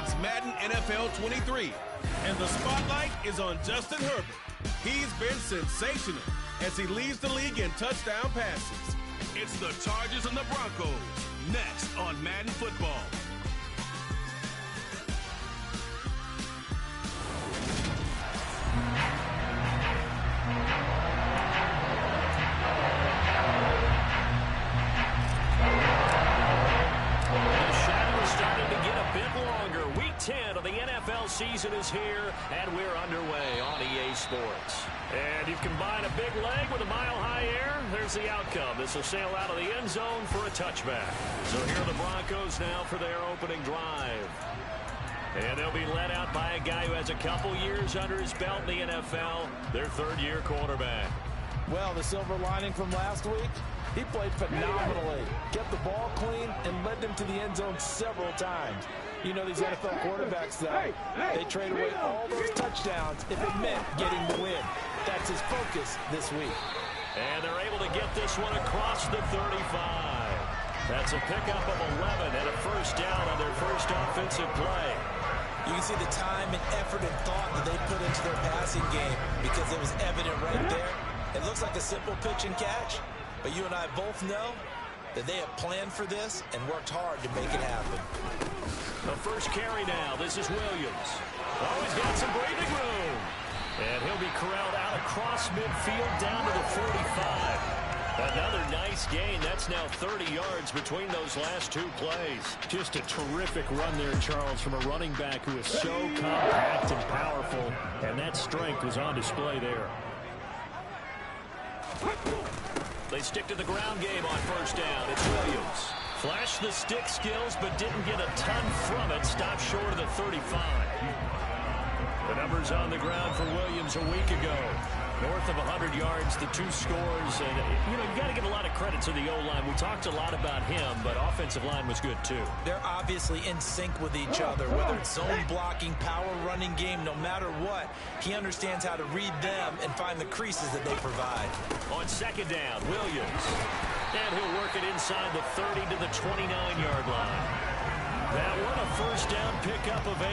It's Madden NFL 23, and the spotlight is on Justin Herbert. He's been sensational as he leads the league in touchdown passes. It's the Chargers and the Broncos, next on Madden Football. Season is here, and we're underway on EA Sports. And you combine a big leg with a mile-high air, there's the outcome. This will sail out of the end zone for a touchback. So here are the Broncos now for their opening drive. And they'll be led out by a guy who has a couple years under his belt in the NFL, their third-year quarterback. Well, the silver lining from last week, he played phenomenally, kept the ball clean, and led them to the end zone several times. You know, these NFL quarterbacks, though, they trade away all those touchdowns if it meant getting the win. That's his focus this week. And they're able to get this one across the 35. That's a pickup of 11 and a first down on their first offensive play. You can see the time and effort and thought that they put into their passing game because it was evident right there. It looks like a simple pitch and catch, but you and I both know that they have planned for this and worked hard to make it happen. The first carry now. This is Williams. Oh, he's got some breathing room. And he'll be corralled out across midfield down to the 45. Another nice gain. That's now 30 yards between those last two plays. Just a terrific run there, Charles, from a running back who is so compact and powerful. And that strength was on display there. They stick to the ground game on first down. It's Williams. Flashed the stick skills, but didn't get a ton from it. Stopped short of the 35. The numbers on the ground for Williams a week ago. North of 100 yards, the two scores. And, you know, you got to give a lot of credit to the O-line. We talked a lot about him, but offensive line was good, too. They're obviously in sync with each other, whether it's zone blocking, power running game, no matter what. He understands how to read them and find the creases that they provide. On second down, Williams. And he'll work it inside the 30 to the 29-yard line. That one a first down pickup of 8.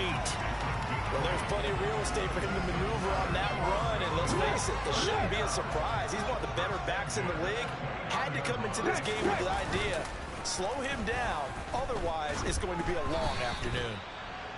Well, there's plenty of real estate for him to maneuver on that run, and let's face it, it shouldn't be a surprise. He's one of the better backs in the league. Had to come into this game with the idea, slow him down, otherwise it's going to be a long afternoon.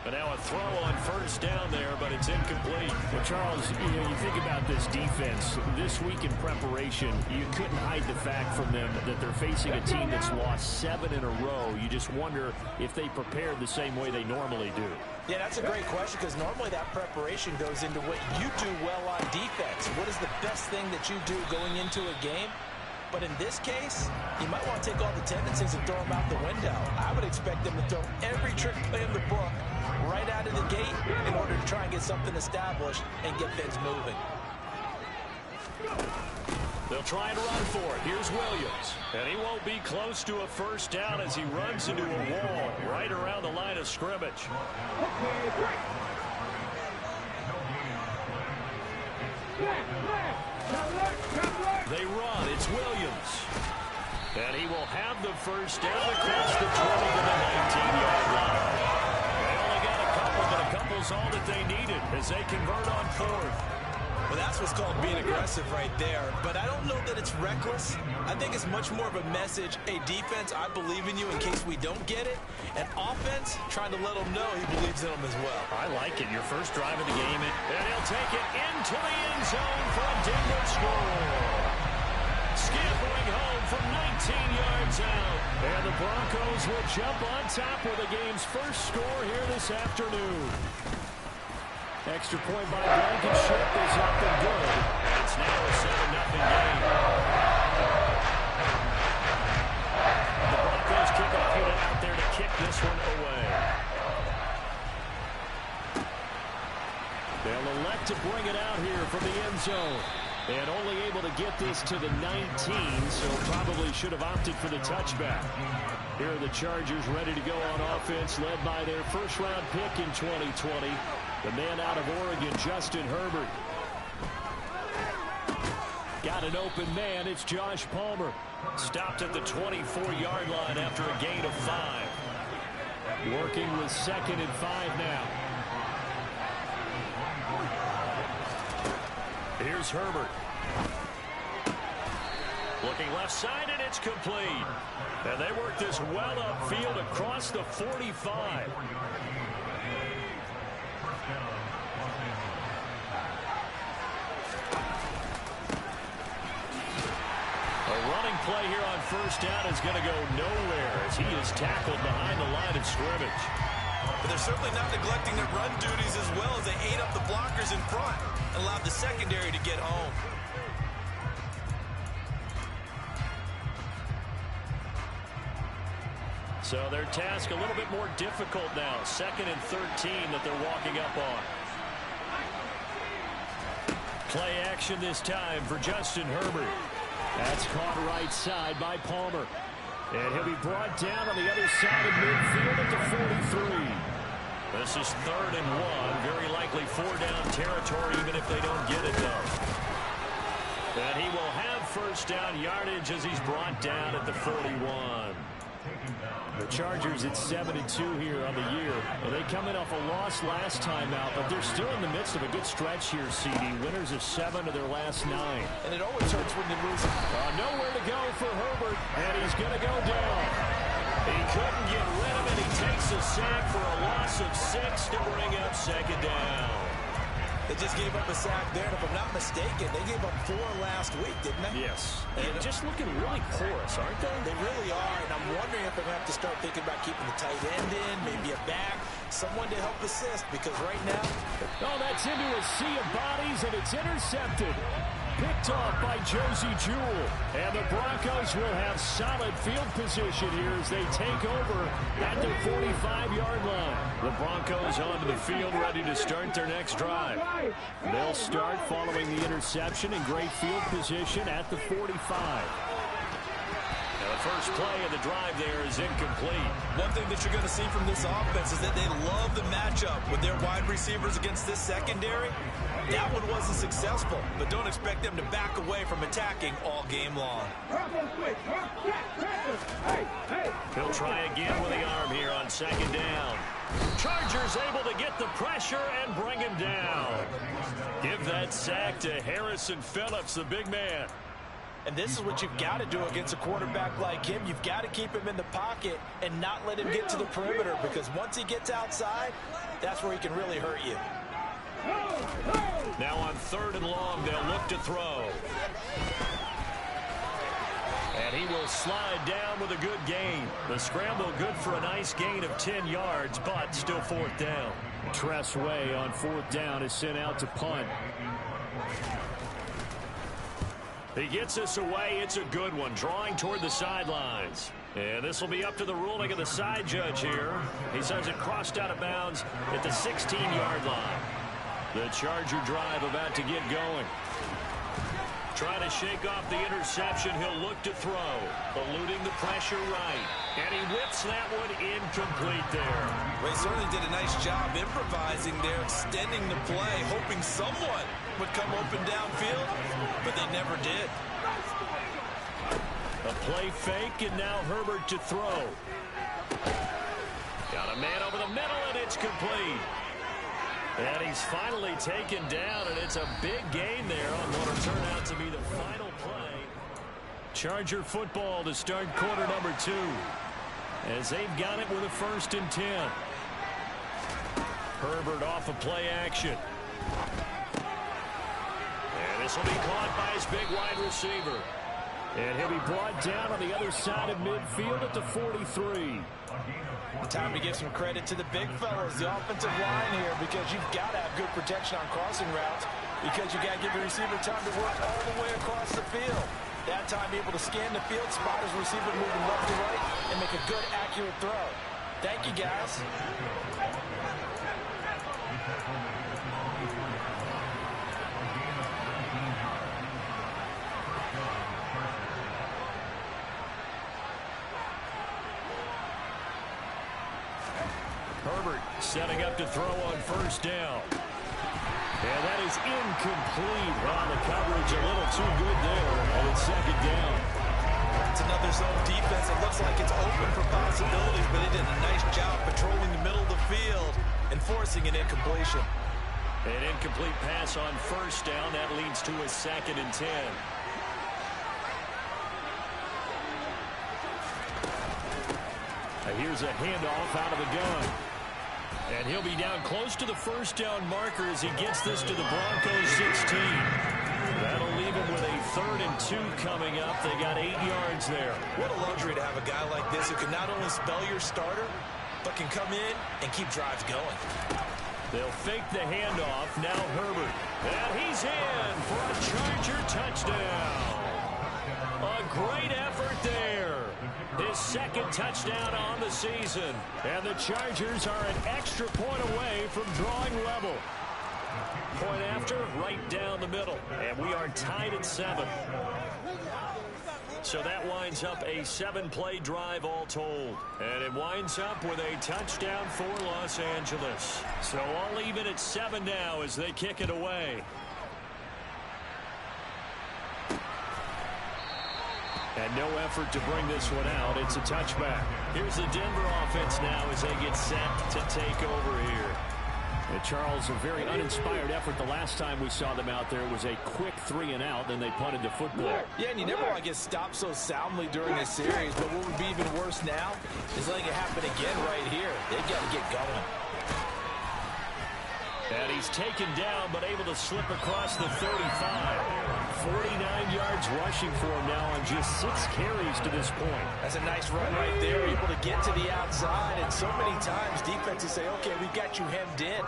But now a throw on first down there, but it's incomplete. Well, Charles, you think about this defense. This week in preparation, you couldn't hide the fact from them that they're facing a team that's lost 7 in a row. You just wonder if they prepared the same way they normally do. Yeah, that's a great question because normally that preparation goes into what you do well on defense. What is the best thing that you do going into a game? But in this case, you might want to take all the tendencies and throw them out the window. I would expect them to throw every trick play in the book right out of the gate in order to try and get something established and get things moving. They'll try and run for it. Here's Williams. And he won't be close to a first down as he runs into a wall right around the line of scrimmage. They run. It's Williams. And he will have the first down across the 20 to the 19-yard line. They only got a couple, but a couple's all that they needed as they convert on fourth. Well, that's what's called being aggressive right there. But I don't know that it's reckless. I think it's much more of a message. Hey, defense, I believe in you in case we don't get it. And offense, trying to let them know he believes in them as well. I like it. Your first drive of the game. And he'll take it into the end zone for a Denver score. Scampering home from 19 yards out. And the Broncos will jump on top with the game's first score here this afternoon. Extra point by Blankenship is up and good. It's now a 7-0 game. The Broncos kick off, put it out there to kick this one away. They'll elect to bring it out here from the end zone. And only able to get this to the 19, so probably should have opted for the touchback. Here are the Chargers ready to go on offense, led by their first-round pick in 2020, the man out of Oregon, Justin Herbert. Got an open man. It's Josh Palmer. Stopped at the 24-yard line after a gain of 5. Working with 2nd and 5 now. Here's Herbert. Looking left side, and it's complete. And they work this well upfield across the 45. A running play here on 1st down is going to go nowhere as he is tackled behind the line of scrimmage. But they're certainly not neglecting their run duties as well as they ate up the blockers in front and allowed the secondary to get home. So their task a little bit more difficult now. 2nd and 13 that they're walking up on. Play action this time for Justin Herbert. That's caught right side by Palmer. And he'll be brought down on the other side of midfield at the 43. This is 3rd and 1. Very likely 4-down territory even if they don't get it though. And he will have 1st down yardage as he's brought down at the 41. The Chargers at 7-2 here on the year. And they come in off a loss last time out, but they're still in the midst of a good stretch here, CD. Winners of 7 of their last 9. And it always hurts when you lose. Nowhere to go for Herbert, and he's going to go down. He couldn't get rid of it. He takes a sack for a loss of 6 to bring up 2nd down. They just gave up a sack there, and if I'm not mistaken, they gave up 4 last week, didn't they? Yes. And just looking really porous, aren't they? They really are, and I'm wondering if they're going to have to start thinking about keeping the tight end in, maybe a back, someone to help assist, because right now... Oh, that's into a sea of bodies, and it's intercepted. Picked off by Josie Jewell. And the Broncos will have solid field position here as they take over at the 45-yard line. The Broncos onto the field ready to start their next drive. They'll start following the interception in great field position at the 45. Now the first play of the drive there is incomplete. One thing that you're going to see from this offense is that they love the matchup with their wide receivers against this secondary. That one wasn't successful, but don't expect them to back away from attacking all game long. He'll try again with the arm here on 2nd down. Chargers able to get the pressure and bring him down. Give that sack to Harrison Phillips, the big man. And this is what you've got to do against a quarterback like him. You've got to keep him in the pocket and not let him get to the perimeter, because once he gets outside, that's where he can really hurt you. Now on 3rd and long, they'll look to throw. And he will slide down with a good gain. The scramble good for a nice gain of 10 yards, but still 4th down. Tress Way on 4th down is sent out to punt. He gets this away. It's a good one, drawing toward the sidelines. And this will be up to the ruling of the side judge here. He says it crossed out of bounds at the 16-yard line. The Charger drive about to get going. Trying to shake off the interception. He'll look to throw. Eluding the pressure right. And he whips that one incomplete there. Ray certainly did a nice job improvising there, extending the play, hoping someone would come open downfield, but they never did. A play fake, and now Herbert to throw. Got a man over the middle, and it's complete. And he's finally taken down, and it's a big gain there on what will turn out to be the final play. Charger football to start quarter number 2. As they've got it with a 1st and 10. Herbert off of play action. And this will be caught by his big wide receiver. And he'll be brought down on the other side of midfield at the 43. Time to give some credit to the big fellas, the offensive line here, because you've got to have good protection on crossing routes, because you got to give the receiver time to work all the way across the field. That time able to scan the field, spot his receiver moving left to right, and make a good, accurate throw. Thank you, guys. Herbert setting up to throw on 1st down. And that is incomplete. Well, the coverage a little too good there, and it's 2nd down. It's another zone defense. It looks like it's open for possibilities, but they did a nice job patrolling the middle of the field and forcing an incompletion. An incomplete pass on first down. That leads to a 2nd and 10. Here's a handoff out of the gun. And he'll be down close to the first down marker as he gets this to the Broncos 16. That'll leave him with a 3rd and 2 coming up. They got 8 yards there. What a luxury to have a guy like this who can not only spell your starter, but can come in and keep drives going. They'll fake the handoff. Now Herbert. And he's in for a Charger touchdown. A great effort there. His 2nd touchdown on the season. And the Chargers are an extra point away from drawing level. Point after, right down the middle. And we are tied at 7. So that winds up a 7-play drive all told. And it winds up with a touchdown for Los Angeles. So all even at 7 now as they kick it away. And no effort to bring this one out. It's a touchback. Here's the Denver offense now as they get set to take over here. And Charles, a very uninspired effort the last time we saw them out there. It was a quick 3 and out, then they punted the football. Yeah, and you never want to get stopped so soundly during a series, but what would be even worse now is letting it happen again right here. They've got to get going. And he's taken down, but able to slip across the 35. 49 yards rushing for him now on just 6 carries to this point. That's a nice run right there, able to get to the outside. And so many times defenses say, okay, we've got you hemmed in.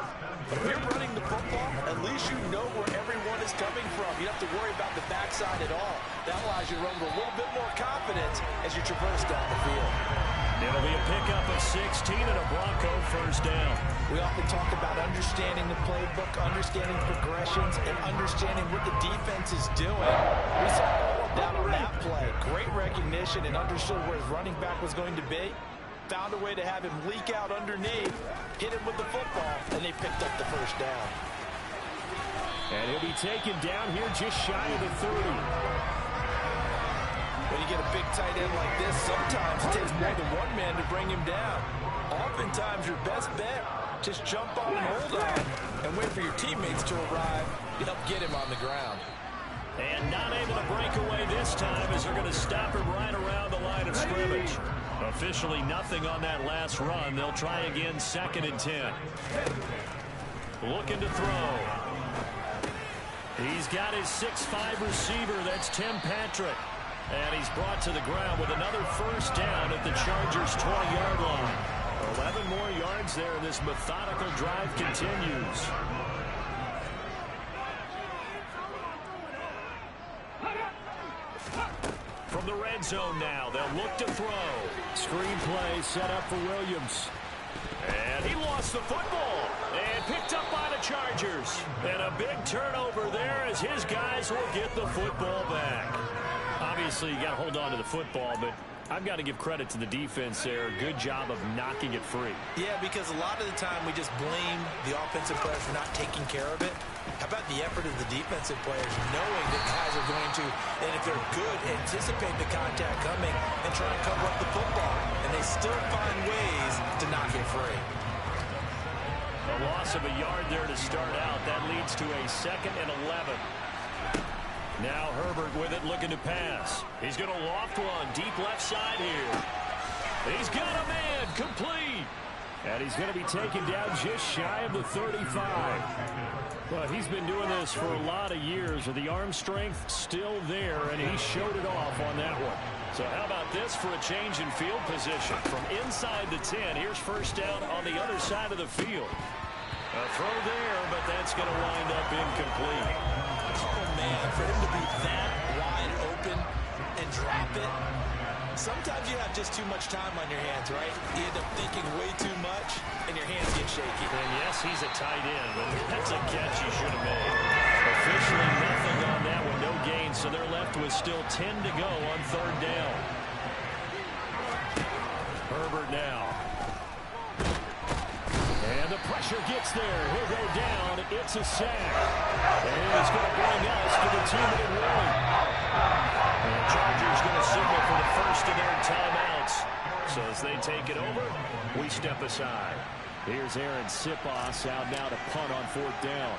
But if you're running the football, at least you know where everyone is coming from. You don't have to worry about the backside at all. That allows you to run with a little bit more confidence as you traverse down the field. It'll be a pickup of 16 and a Bronco first down. We often talk about understanding the playbook, understanding progressions, and understanding what the defense is doing. We saw all of that on that play. Great recognition and understood where his running back was going to be. Found a way to have him leak out underneath, hit him with the football, and they picked up the first down. And he'll be taken down here just shy of the 30. When you get a big tight end like this, sometimes it takes more than one man to bring him down. Oftentimes, your best bet, just jump on and hold on and wait for your teammates to arrive to help get him on the ground. And not able to break away this time as they're going to stop him right around the line of scrimmage. Officially nothing on that last run. They'll try again, 2nd and 10. Looking to throw. He's got his 6'5" receiver. That's Tim Patrick. And he's brought to the ground with another first down at the Chargers' 20-yard line. 11 more yards there. This methodical drive continues. From the red zone now, they'll look to throw. Screen play set up for Williams. And he lost the football. And picked up by the Chargers. And a big turnover there as his guys will get the football back. Obviously, you got to hold on to the football, but I've got to give credit to the defense there. Good job of knocking it free. Yeah, because a lot of the time we just blame the offensive players for not taking care of it. How about the effort of the defensive players knowing that guys are going to, and if they're good, anticipate the contact coming and try and cover up the football. And they still find ways to knock it free. A loss of a yard there to start out. That leads to a 2nd and 11. Now Herbert with it, looking to pass. He's going to loft one, deep left side here. He's got a man, complete. And he's going to be taken down just shy of the 35. Well, he's been doing this for a lot of years, with the arm strength still there, and he showed it off on that one. So how about this for a change in field position? From inside the 10, here's first down on the other side of the field. A throw there, but that's going to wind up incomplete. Oh, man, for him to be that wide open and drop it. Sometimes you have just too much time on your hands, right? You end up thinking way too much, and your hands get shaky. And yes, he's a tight end, but that's a catch he should have made. Officially nothing on that one, no gain, so they're left with still 10 to go on 3rd down. Herbert now. And the pressure gets there. He'll go down. It's a sack. And it's going to bring us to the 2-minute warning. And the Chargers going to signal for the first of their timeouts. So as they take it over, we step aside. Here's Aaron Siposs out now to punt on 4th down.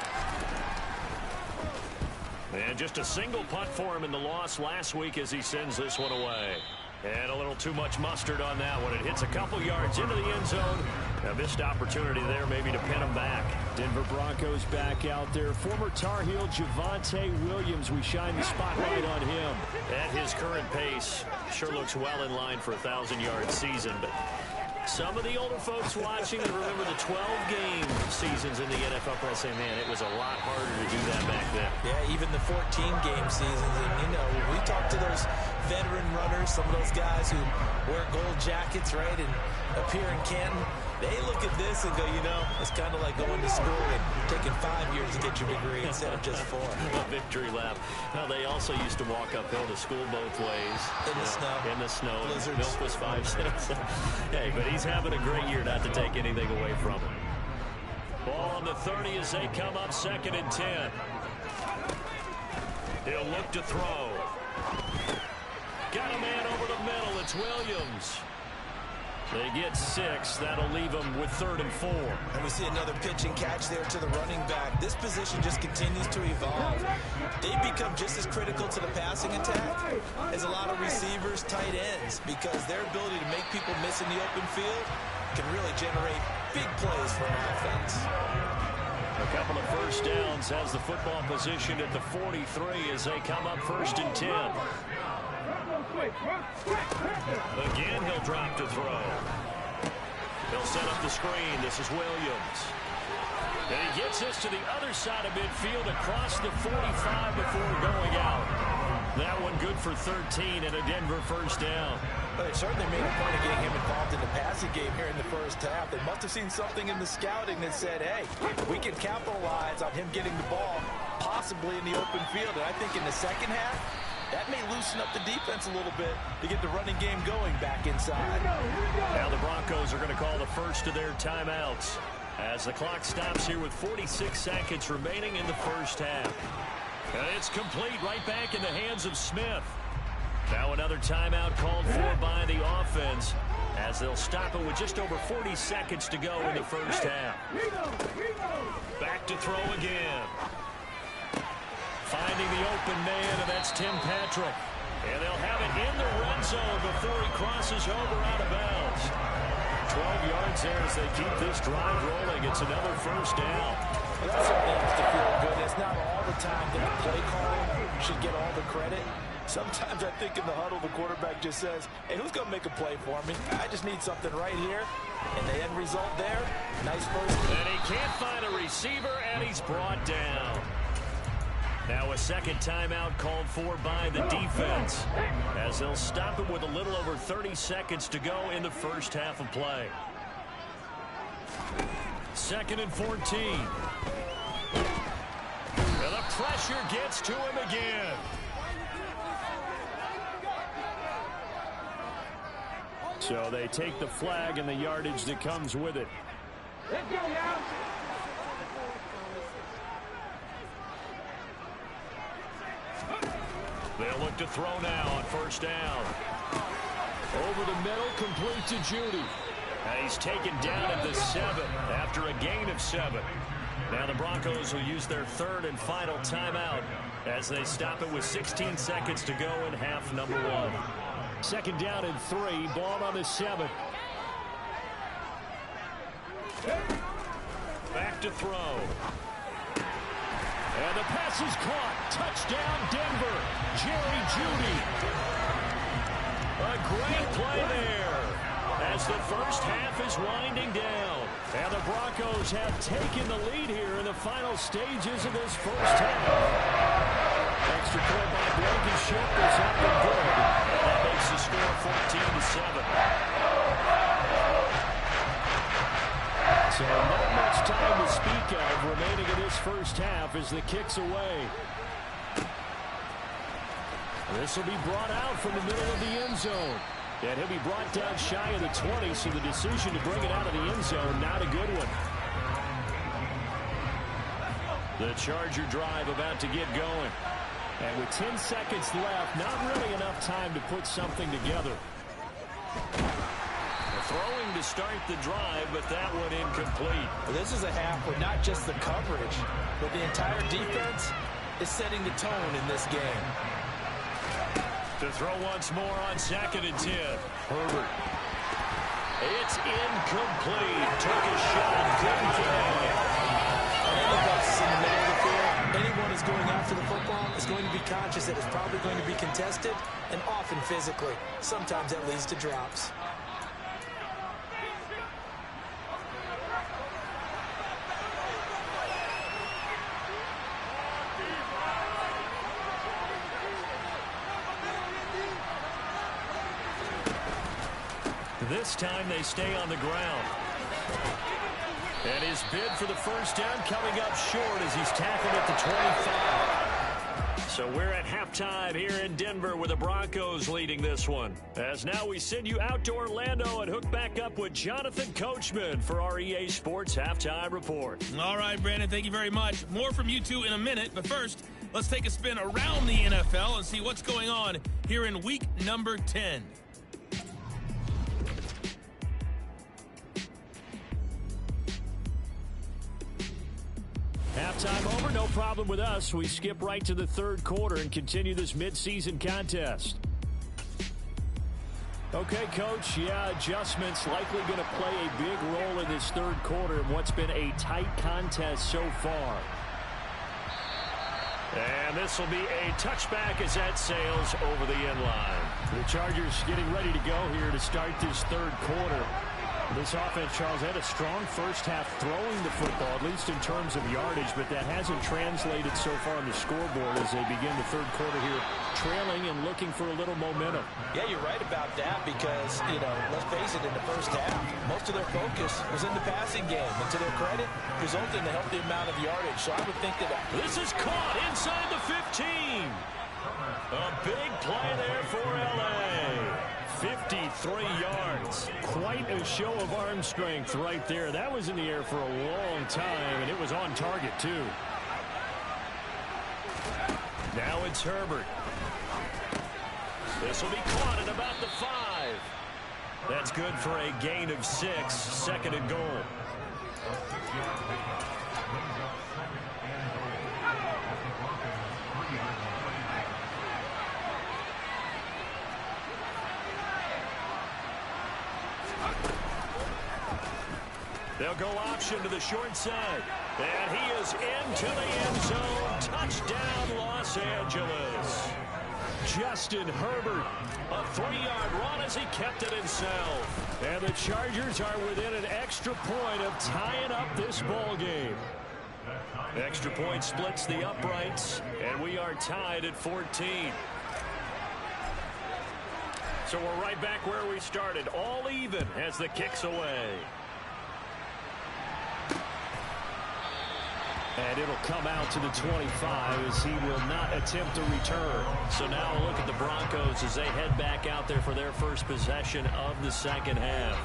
And just a single punt for him in the loss last week as he sends this one away. And a little too much mustard on that one. It hits a couple yards into the end zone. A missed opportunity there maybe to pin him back. Denver Broncos back out there. Former Tar Heel Javonte Williams. We shine the spotlight on him. At his current pace, sure looks well in line for a 1,000-yard season. But some of the older folks watching that remember the 12-game seasons in the NFL probably say, man, it was a lot harder to do that back then. Yeah, even the 14-game seasons. And, you know, we talk to those veteran runners, some of those guys who wear gold jackets, right, and appear in Canton. They look at this and go, you know, it's kind of like going to school and taking 5 years to get your degree instead of just 4. A victory lap. Now, they also used to walk uphill to school both ways. In the snow. In the snow. Blizzards. Milk was 5 cents. Hey, but he's having a great year, not to take anything away from him. Ball on the 30 as they come up 2nd and 10. He'll look to throw. Got a man over the middle. It's Williams. They get 6. That'll leave them with 3rd and 4. And we see another pitch and catch there to the running back. This position just continues to evolve. They become just as critical to the passing attack as a lot of receivers, tight ends, because their ability to make people miss in the open field can really generate big plays for an offense. A couple of first downs has the football positioned at the 43 as they come up 1st and 10. Again, he'll drop to throw. He'll set up the screen. This is Williams. And he gets this to the other side of midfield across the 45 before going out. That one good for 13 and a Denver first down. But it certainly made a point of getting him involved in the passing game here in the first half. They must have seen something in the scouting that said, hey, we can capitalize on him getting the ball possibly in the open field. And I think in the second half, that may loosen up the defense a little bit to get the running game going back inside. Now the Broncos are going to call the first of their timeouts as the clock stops here with 46 seconds remaining in the first half. And it's complete right back in the hands of Smith. Now another timeout called for by the offense as they'll stop it with just over 40 seconds to go in the first half. Back to throw again. Finding the open man, and that's Tim Patrick. And they'll have it in the red zone before he crosses over out of bounds. 12 yards there as they keep this drive rolling. It's another first down. Well, that certainly has to feel good. It's not all the time that the play caller should get all the credit. Sometimes I think in the huddle, the quarterback just says, hey, who's going to make a play for me? I just need something right here. And the end result there, nice first. And he can't find a receiver, and he's brought down. Now a second timeout called for by the defense as they'll stop it with a little over 30 seconds to go in the first half of play. 2nd and 14. And the pressure gets to him again. So they take the flag and the yardage that comes with it. Let's go now. They'll look to throw now on first down. Over the middle, complete to Judy. And he's taken down at the 7 after a gain of 7. Now the Broncos will use their 3rd and final timeout as they stop it with 16 seconds to go in half number 1. 2nd down and 3, ball on the 7. Back to throw. And the pass is caught. Touchdown, Denver. Jerry Jeudy. A great play there as the first half is winding down. And the Broncos have taken the lead here in the final stages of this first half. Extra point by Blankenship is up and good. And that makes the score 14-7. So not much time to speak of remaining in this first half as the kick's away. This will be brought out from the middle of the end zone. And he'll be brought down shy of the 20, so the decision to bring it out of the end zone, not a good one. The Charger drive about to get going. And with 10 seconds left, not really enough time to put something together. start the drive, but that one incomplete. Well, this is a half where not just the coverage, but the entire defense is setting the tone in this game. To throw once more on 2nd and 10. Herbert. It's incomplete. Took a shot. Couldn't get it. Any busts in the middle of the field, anyone who's going after the football is going to be conscious that it's probably going to be contested, and often physically. Sometimes that leads to drops. This time they stay on the ground. And his bid for the first down coming up short as he's tackled at the 25. So we're at halftime here in Denver with the Broncos leading this one. As now we send you out to Orlando and hook back up with Jonathan Coachman for our EA Sports Halftime Report. All right, Brandon, thank you very much. More from you two in a minute, but first, let's take a spin around the NFL and see what's going on here in week number 10. Halftime over, no problem with us. We skip right to the third quarter and continue this midseason contest. Okay, Coach, yeah, adjustments likely going to play a big role in this third quarter in what's been a tight contest so far. And this will be a touchback as that sails over the end line. The Chargers getting ready to go here to start this third quarter. This offense, Charles, had a strong first half throwing the football, at least in terms of yardage, but that hasn't translated so far on the scoreboard as they begin the third quarter here, trailing and looking for a little momentum. Yeah, you're right about that because, let's face it, in the first half, most of their focus was in the passing game. And to their credit, resulted in a healthy amount of yardage. So I would think that... This is caught inside the 15. A big play there for L.A. 53 yards. Quite a show of arm strength right there. That was in the air for a long time, and it was on target, too. Now it's Herbert. This will be caught at about the 5. That's good for a gain of 6, 2nd and goal. They'll go option to the short side. And he is into the end zone. Touchdown, Los Angeles. Justin Herbert, a 3-yard run as he kept it himself. And the Chargers are within an extra point of tying up this ball game. Extra point splits the uprights, and we are tied at 14. So we're right back where we started, all even as the kick's away. And it'll come out to the 25 as he will not attempt to return. So now a look at the Broncos as they head back out there for their first possession of the second half.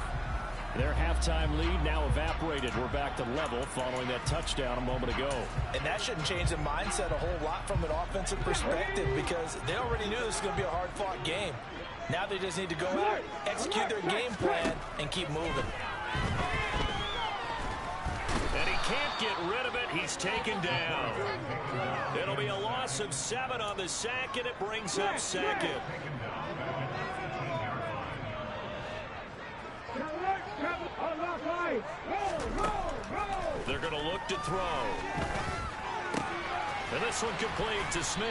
Their halftime lead now evaporated. We're back to level following that touchdown a moment ago. And that shouldn't change the mindset a whole lot from an offensive perspective because they already knew this was going to be a hard-fought game. Now they just need to go out, execute their game plan, and keep moving. And he can't get rid of it. He's taken down. It'll be a loss of 7 on the sack, and it brings up 2nd. They're going to look to throw. And this one complete to Smith.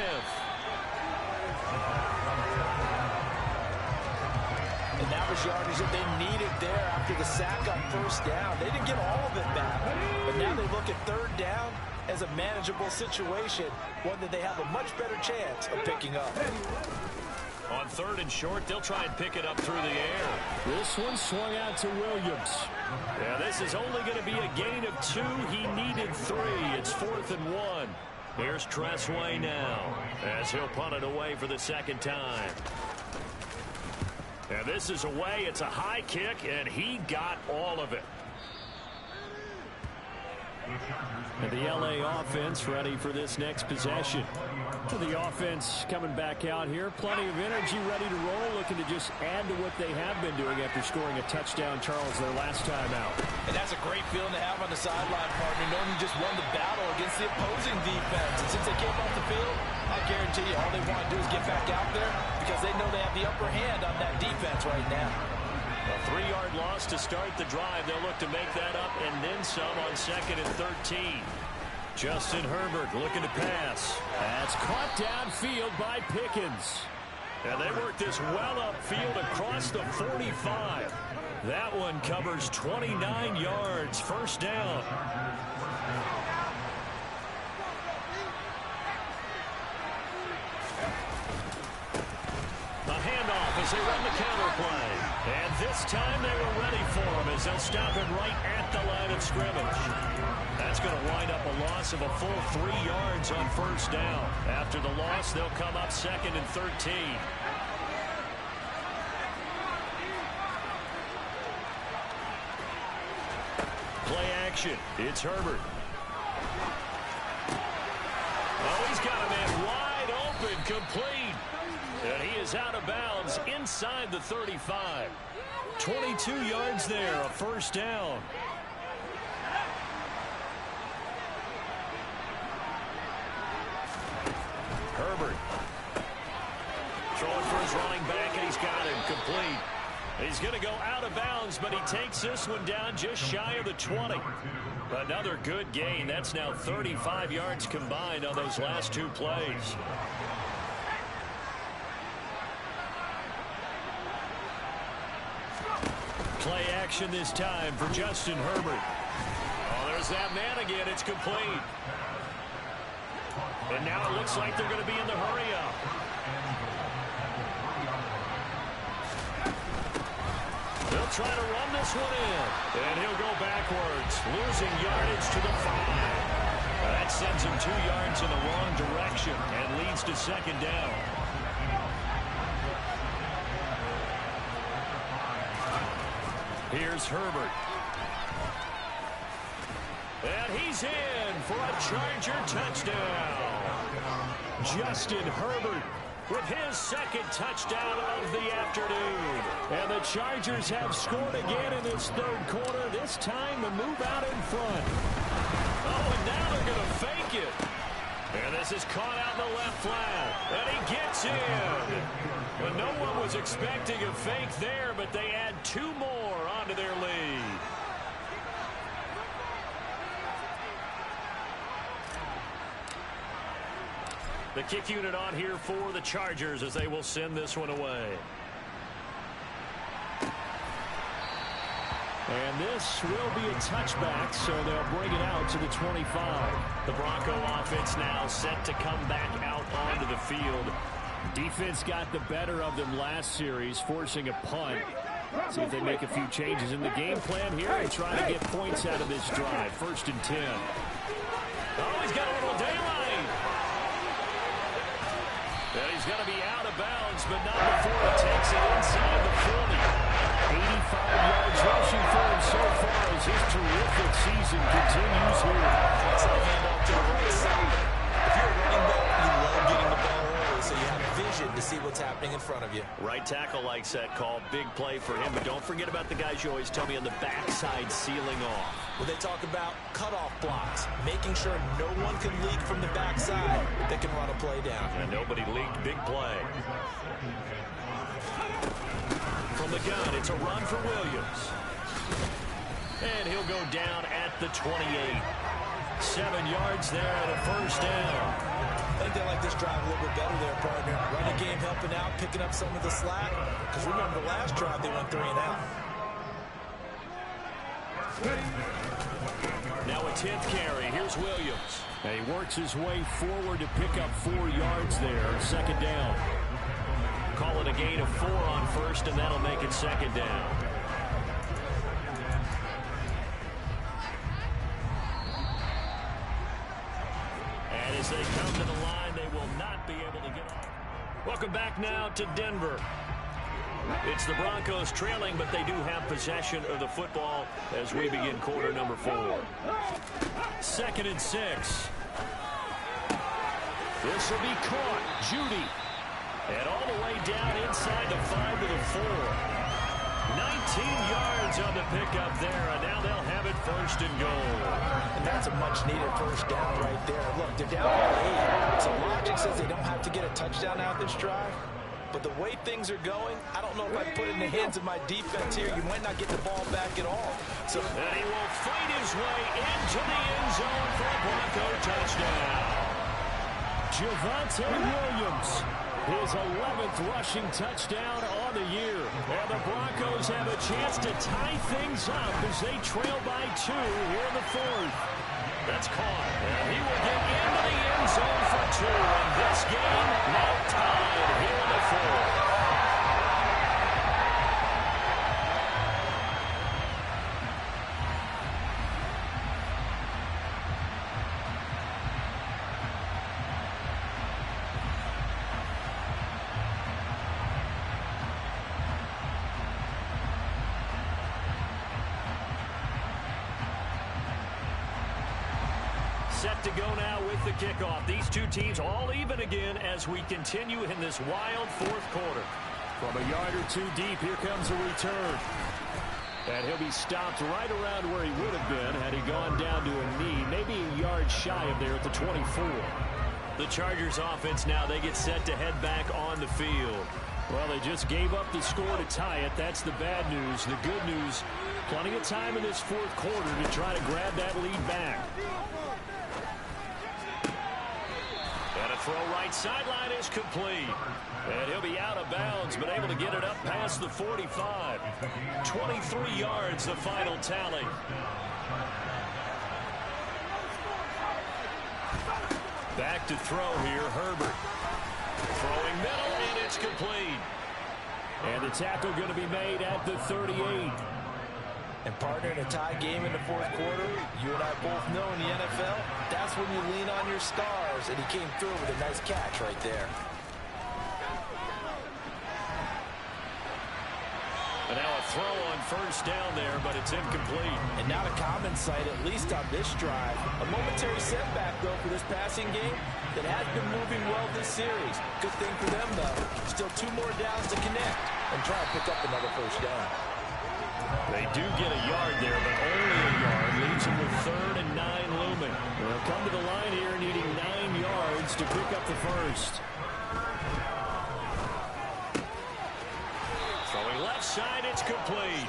And that was yardage that they needed there after the sack on first down. They didn't get all of it back, but now they look at third down as a manageable situation, one that they have a much better chance of picking up. On 3rd and short, they'll try and pick it up through the air. This one swung out to Williams. Yeah, this is only going to be a gain of 2. He needed 3. It's 4th and 1. Here's Tressway now as he'll punt it away for the second time. And this is away. It's a high kick, and he got all of it. And the LA offense ready for this next possession. So the offense coming back out here. Plenty of energy, ready to roll, looking to just add to what they have been doing after scoring a touchdown, Charles, their last time out. And that's a great feeling to have on the sideline, partner, knowing you just won the battle against the opposing defense. And since they came off the field, I guarantee you all they want to do is get back out there because they know they have the upper hand on that defense right now. A 3-yard loss to start the drive. They'll look to make that up and then some on 2nd and 13. Justin Herbert looking to pass. That's caught downfield by Pickens. And they work this well upfield across the 45. That one covers 29 yards. First down. A handoff as they run the counter play. And this time they were ready for him as they'll stop him right at the line of scrimmage. That's going to wind up a loss of a full 3 yards on first down. After the loss, they'll come up 2nd and 13. Play action. It's Herbert. Oh, he's got a man wide open, complete. And he is out of bounds inside the 35. 22 yards there, a first down. Herbert throwing for his running back, and he's got him complete. He's going to go out of bounds, but he takes this one down just shy of the 20. Another good gain. That's now 35 yards combined on those last 2 plays. Play action this time for Justin Herbert. Oh, there's that man again. It's complete. And now it looks like they're going to be in the hurry-up. They'll try to run this one in. And he'll go backwards, losing yardage to the 5. That sends him 2 yards in the wrong direction and leads to 2nd down. Here's Herbert. And he's in for a Charger touchdown. Justin Herbert with his 2nd touchdown of the afternoon. And the Chargers have scored again in this 3rd quarter. This time the move out in front. Oh, and now they're going to fake it. And this is caught out in the left flat. And he gets in. But no one was expecting a fake there, but they add 2 more onto their lead. The kick unit on here for the Chargers as they will send this one away. And this will be a touchback, so they'll bring it out to the 25. The Bronco offense now set to come back out onto the field. Defense got the better of them last series, forcing a punt. See if they make a few changes in the game plan here and try to get points out of this drive. 1st and 10. Oh, he's got a little daylight. And he's going to be out of bounds, but not before he takes it inside the 40. 85 yards rushing for him so far as his terrific season continues here. It's a handoff to the right side. If you're a running back, you love getting the ball early, so you have vision to see what's happening in front of you. Right tackle likes that call. Big play for him, but don't forget about the guys you always tell me on the backside sealing off. Well, they talk about cutoff blocks, making sure no one can leak from the backside. They can run a play down. And nobody leaked. Big play. From the gun, it's a run for Williams. And he'll go down at the 28. 7 yards there and a first down. I think they like this drive a little bit better there, partner. Running game helping out, picking up some of the slack. Because remember, the last drive they went 3 and out. Now a 10th carry. Here's Williams. And he works his way forward to pick up 4 yards there. 2nd down. Call it a gain of 4 on first, and that'll make it 2nd down. And as they come to the line, they will not be able to get off. Welcome back now to Denver. It's the Broncos trailing, but they do have possession of the football as we begin quarter number 4. 2nd and 6. This will be caught. Judy. And all the way down inside the 5 to the 4. 19 yards on the pickup there, and now they'll have it 1st and goal. And that's a much-needed 1st down right there. Look, they're down by 8, so logic says they don't have to get a touchdown out this drive. But the way things are going, I don't know if I put it in the hands of my defense here. You might not get the ball back at all. So, and he will fight his way into the end zone for a Bronco touchdown. Javonte Williams, his 11th rushing touchdown on the year. And the Broncos have a chance to tie things up as they trail by 2 here in the 4th. That's caught. And he will get into the end zone for 2. And this game now tied here in the 4th. Set to go now with the kickoff. These two teams all even again as we continue in this wild 4th quarter. From a yard or 2 deep, here comes a return. And he'll be stopped right around where he would have been had he gone down to a knee, maybe a yard shy of there at the 24. The Chargers offense now, they get set to head back on the field. Well, they just gave up the score to tie it. That's the bad news. The good news, plenty of time in this 4th quarter to try to grab that lead back. And a throw right sideline is complete. And he'll be out of bounds, but able to get it up past the 45. 23 yards, the final tally. Back to throw here, Herbert. Throwing middle, and it's complete. And the tackle going to be made at the 38. And partner, in a tie game in the 4th quarter, you and I both know in the NFL, that's when you lean on your stars. And he came through with a nice catch right there. And now a throw on 1st down there, but it's incomplete. And not a common sight, at least on this drive. A momentary setback, though, for this passing game that has been moving well this series. Good thing for them, though. Still 2 more downs to connect and try to pick up another 1st down. They do get a yard there, but only a yard. Leaves them with 3rd and 9 looming. They'll come to the line here needing 9 yards to pick up the 1st. Throwing left side, it's complete.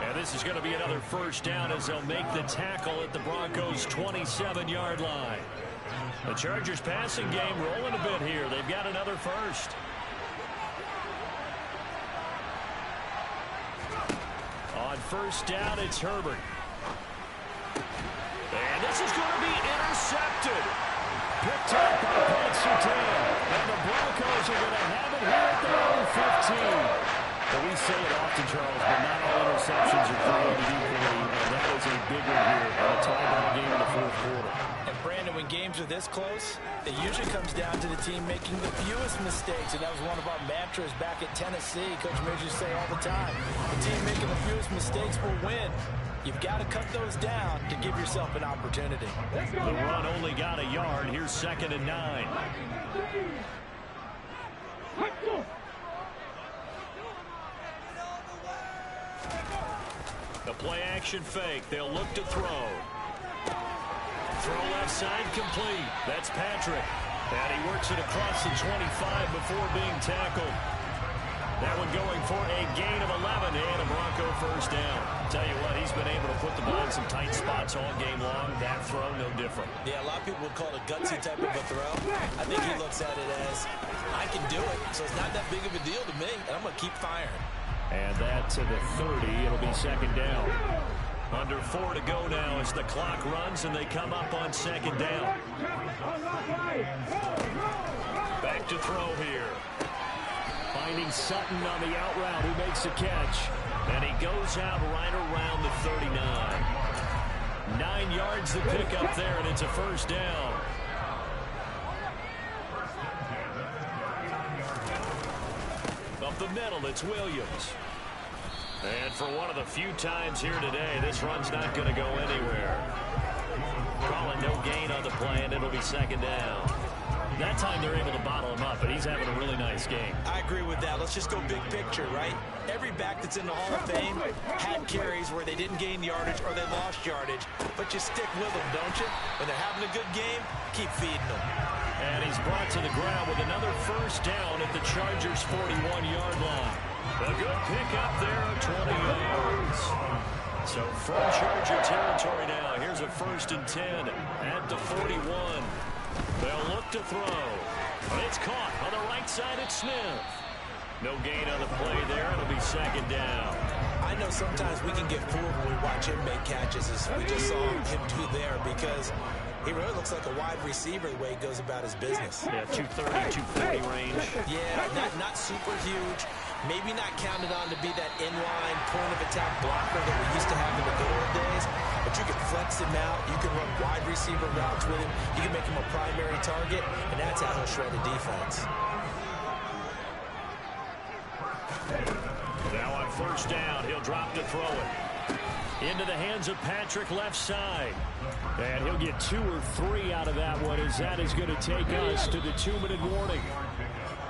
And this is going to be another 1st down as they'll make the tackle at the Broncos' 27-yard line. The Chargers passing game rolling a bit here. They've got another 1st. On 1st down, it's Herbert. And this is going to be intercepted. Picked up by Pat Surtain. And the Broncos are going to have it here at their own 15. Well, we say it often, Charles, but not all interceptions are created equally. And that was a big one here on a tie-ball game in the 4th quarter. And Brandon, when games are this close, it usually comes down to the team making the fewest mistakes. And that was one of our mantras back at Tennessee. Coach Midge used to say all the time, the team making the fewest mistakes will win. You've got to cut those down to give yourself an opportunity. The run only got a yard. Here's 2nd and 9. The play-action fake. They'll look to throw. Throw left side complete. That's Patrick. And he works it across the 25 before being tackled. That one going for a gain of 11 and a Bronco 1st down. Tell you what, he's been able to put the ball in some tight spots all game long. That throw, no different. Yeah, a lot of people would call it a gutsy type of a throw. I think he looks at it as, I can do it, so it's not that big of a deal to me, and I'm going to keep firing. And that to the 30. It'll be 2nd down. Under 4 to go now as the clock runs and they come up on 2nd down. Back to throw here. Finding Sutton on the out route, who makes the catch. And he goes out right around the 39. 9 yards to pick up there, and it's a 1st down. The up the middle, it's Williams. And for one of the few times here today, this run's not going to go anywhere. Calling no gain on the play, and it'll be second down. That time they're able to bottle him up, but he's having a really nice game. I agree with that. Let's just go big picture, right? Every back that's in the Hall of Fame had carries where they didn't gain yardage or they lost yardage, but you stick with them, don't you? When they're having a good game, keep feeding them. And he's brought to the ground with another first down at the Chargers' 41-yard line. A good pickup there of 20 yards. So from Charger territory now, here's a 1st and 10 at the 41. They'll look to throw. It's caught on the right side at Smith. No gain on the play there. It'll be second down. I know sometimes we can get fooled when we watch him make catches, as we just saw him do there, because he really looks like a wide receiver the way he goes about his business. Yeah, 230, 240 range. Yeah, not super huge. Maybe not counted on to be that inline point-of-attack blocker that we used to have in the good old days. But you can flex him out. You can run wide receiver routes with him. You can make him a primary target, and that's how he'll shred a defense. Now on first down, he'll drop to throw it. Into the hands of Patrick left side. And he'll get 2 or 3 out of that one, as that is going to take us to the 2-minute warning.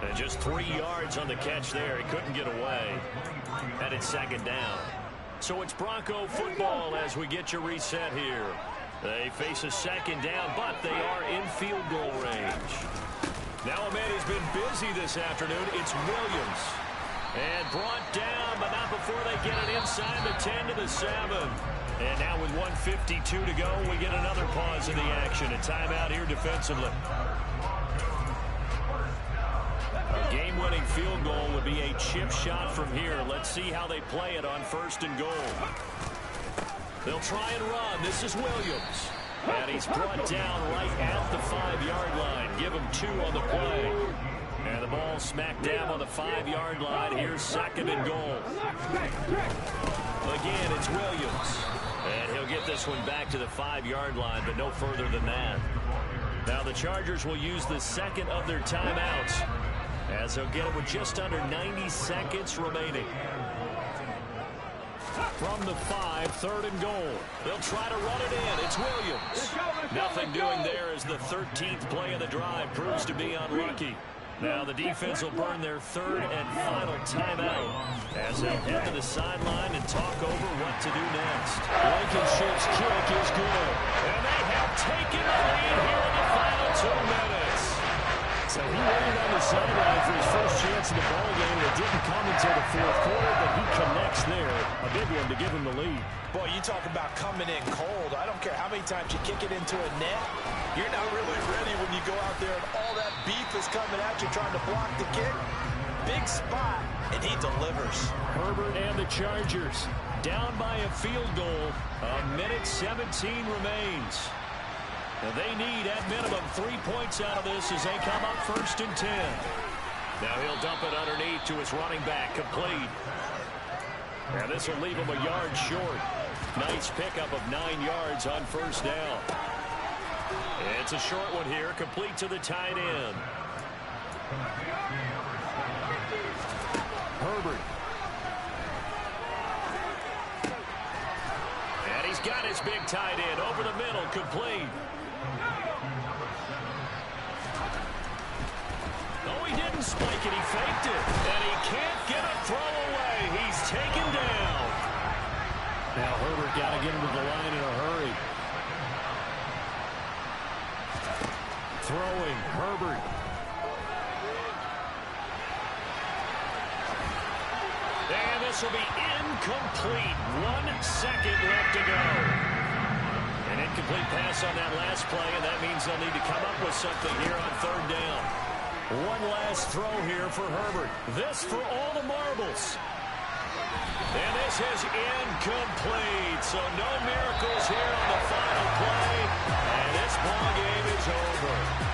And just 3 yards on the catch there. He couldn't get away. And it's second down. So it's Bronco football as we get you reset here. They face a second down, but they are in field goal range. Now a man who's been busy this afternoon, it's Williams. And brought down, but not before they get it inside the 10 to the 7. And now with 1:52 to go, we get another pause in the action. A timeout here defensively. A game-winning field goal would be a chip shot from here. Let's see how they play it on 1st and goal. They'll try and run. This is Williams. And he's brought down right at the 5-yard line. Give him 2 on the play. And the ball smacked down on the 5-yard line. Here's 2nd and goal. Again, it's Williams. And he'll get this one back to the 5-yard line, but no further than that. Now the Chargers will use the second of their timeouts, as they'll get it with just under 90 seconds remaining. From the 5, 3rd and goal. They'll try to run it in. It's Williams. Nothing doing there as the 13th play of the drive proves to be unlucky. Now the defense will burn their 3rd and final timeout as they'll head to the sideline and talk over what to do next. Blankenship's kick is good. And they have taken the lead here in the final 2 minutes. So he waited on the sideline for his first chance in the ballgame. It didn't come until the 4th quarter, but he connects there. A big one to give him the lead. Boy, you talk about coming in cold. I don't care how many times you kick it into a net. You're not really ready when you go out there and all that beef is coming at you trying to block the kick. Big spot, and he delivers. Herbert and the Chargers down by a field goal. 1:17 remains. And they need, at minimum, 3 points out of this as they come up 1st and 10. Now he'll dump it underneath to his running back, complete. And this will leave him a yard short. Nice pickup of 9 yards on 1st down. It's a short one here, complete to the tight end. Herbert. And he's got his big tight end over the middle, complete. Oh, he didn't spike it, he faked it. And he can't get a throw away. He's taken down. Now Herbert got to get him to the line in a hurry. Throwing, Herbert. And this will be incomplete. 1 second left to go. An incomplete pass on that last play, and that means they'll need to come up with something here on 3rd down. One last throw here for Herbert. This for all the marbles. And this is incomplete. So no miracles here on the final play. And this ball game is over.